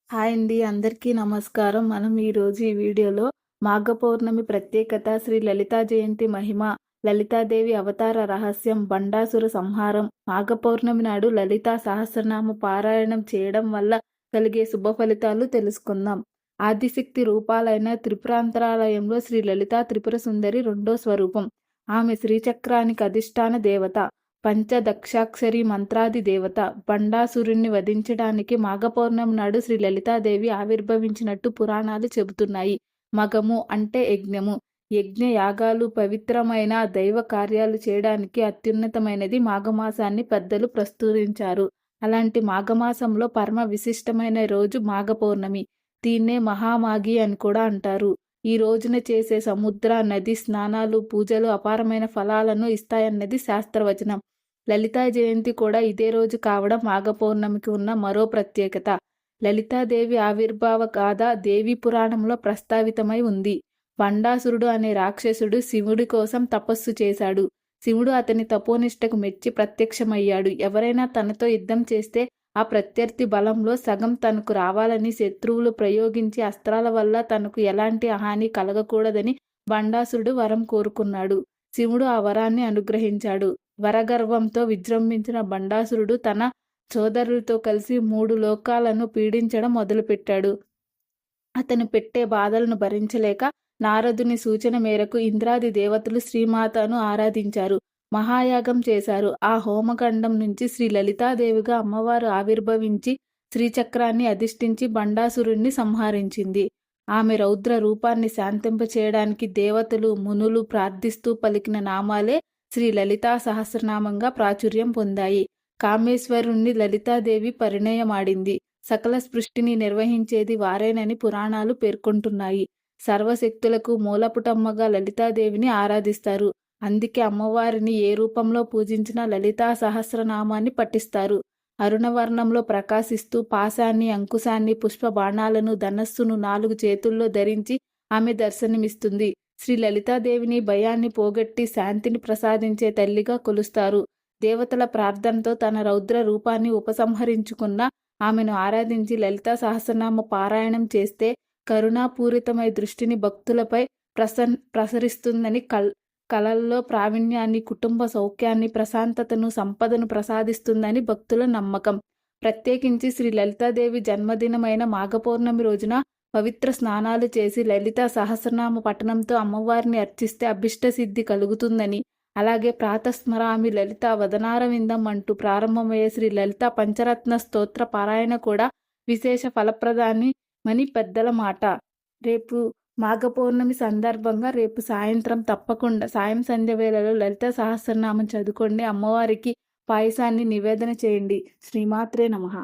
Hi అండి. అందరికీ నమస్కారం. మనం ఈరోజు ఈ వీడియోలో మాఘ పౌర్ణమి ప్రత్యేకత, శ్రీ లలితా జయంతి మహిమ, లలితాదేవి అవతార రహస్యం, బండాసుర సంహారం, మాఘ పౌర్ణమి నాడు లలితా సహస్రనామ పారాయణం చేయడం వల్ల కలిగే శుభ ఫలితాలు తెలుసుకుందాం. ఆదిశక్తి రూపాలైన త్రిపురాంతరాలయంలో శ్రీ లలితా త్రిపుర సుందరి రెండో స్వరూపం. ఆమె శ్రీచక్రానికి అధిష్టాన దేవత. పంచదక్షాక్షరి మంత్రాది దేవత. బండాసురుణ్ణి వధించడానికి మాఘపౌర్ణమి నాడు శ్రీ లలితాదేవి ఆవిర్భవించినట్టు పురాణాలు చెబుతున్నాయి. మగము అంటే యజ్ఞము. యజ్ఞ యాగాలు పవిత్రమైన దైవ కార్యాలు చేయడానికి అత్యున్నతమైనది మాఘమాసాన్ని పెద్దలు ప్రస్తుతించారు. అలాంటి మాఘమాసంలో పరమ విశిష్టమైన రోజు మాఘ పౌర్ణమి. దీన్నే మహామాఘి అని కూడా అంటారు. ఈ రోజున చేసే సముద్ర, నది స్నానాలు, పూజలు అపారమైన ఫలాలను ఇస్తాయన్నది శాస్త్రవచనం. లలితా జయంతి కూడా ఇదే రోజు కావడం మాఘ పౌర్ణమికి ఉన్న మరో ప్రత్యేకత. లలితాదేవి ఆవిర్భావ గాథ దేవీ పురాణంలో ప్రస్తావితమై ఉంది. బండాసురుడు అనే రాక్షసుడు శివుడి కోసం తపస్సు చేశాడు. శివుడు అతని తపోనిష్టకు మెచ్చి ప్రత్యక్షమయ్యాడు. ఎవరైనా తనతో యుద్ధం చేస్తే ఆ ప్రత్యర్థి బలంలో సగం తనకు రావాలని శత్రువులు ప్రయోగించే అస్త్రాల వల్ల తనకు ఎలాంటి హాని కలగకూడదని బండాసురుడు వరం కోరుకున్నాడు. శివుడు ఆ వరాన్ని అనుగ్రహించాడు. వరగర్వంతో విజృంభించిన బండాసురుడు తన సోదరులతో కలిసి 3 లోకాలను పీడించడం మొదలుపెట్టాడు. అతను పెట్టే బాధలను భరించలేక నారదుని సూచన మేరకు ఇంద్రాది దేవతలు శ్రీమాతను ఆరాధించారు. మహాయాగం చేశారు. ఆ హోమగండం నుంచి శ్రీ లలితాదేవిగా అమ్మవారు ఆవిర్భవించి శ్రీచక్రాన్ని అధిష్ఠించి బండాసురుణ్ణి సంహరించింది. ఆమె రౌద్ర రూపాన్ని శాంతింపచేయడానికి దేవతలు, మునులు ప్రార్థిస్తూ పలికిన నామాలే శ్రీ లలితా సహస్రనామంగా ప్రాచుర్యం పొందాయి. కామేశ్వరుణ్ణి లలితాదేవి పరిణయమాడింది. సకల సృష్టిని నిర్వహించేది వారేనని పురాణాలు పేర్కొంటున్నాయి. సర్వశక్తులకు మూలపుటమ్మగా లలితాదేవిని ఆరాధిస్తారు. అందుకే అమ్మవారిని ఏ రూపంలో పూజించినా లలితా సహస్రనామాన్ని పఠిస్తారు. అరుణవర్ణంలో ప్రకాశిస్తూ పాశాన్ని, అంకుశాన్ని, పుష్ప బాణాలను, ధనస్సును 4 చేతుల్లో ధరించి ఆమె దర్శనమిస్తుంది. శ్రీ లలితాదేవిని భయాన్ని పోగొట్టి శాంతిని ప్రసాదించే తల్లిగా కొలుస్తారు. దేవతల ప్రార్థనతో తన రౌద్ర రూపాన్ని ఉపసంహరించుకున్న ఆమెను ఆరాధించి లలితా సహస్రనామ పారాయణం చేస్తే కరుణాపూరితమై దృష్టిని భక్తులపై ప్రసరిస్తుందని కళల్లో ప్రావీణ్యాన్ని, కుటుంబ సౌఖ్యాన్ని, ప్రశాంతతను, సంపదను ప్రసాదిస్తుందని భక్తుల నమ్మకం. ప్రత్యేకించి శ్రీ లలితాదేవి జన్మదినమైన మాఘపౌర్ణమి రోజున పవిత్ర స్నానాలు చేసి లలితా సహస్రనామ పఠనంతో అమ్మవారిని అర్చిస్తే అభిష్ట సిద్ధి కలుగుతుందని, అలాగే ప్రాతస్మరామి లలిత వదనారవిందం అంటూ ప్రారంభమయ్యే శ్రీ లలిత పంచరత్న స్తోత్ర పారాయణ కూడా విశేష ఫలప్రదాని మని పెద్దల మాట. రేపు మాఘ పౌర్ణమి సందర్భంగా రేపు సాయంత్రం తప్పకుండా సాయం సంధ్య వేళలో లలితా సహస్రనామం చదువుకోండి. అమ్మవారికి పాయసాన్ని నివేదన చేయండి. శ్రీమాత్రే నమః.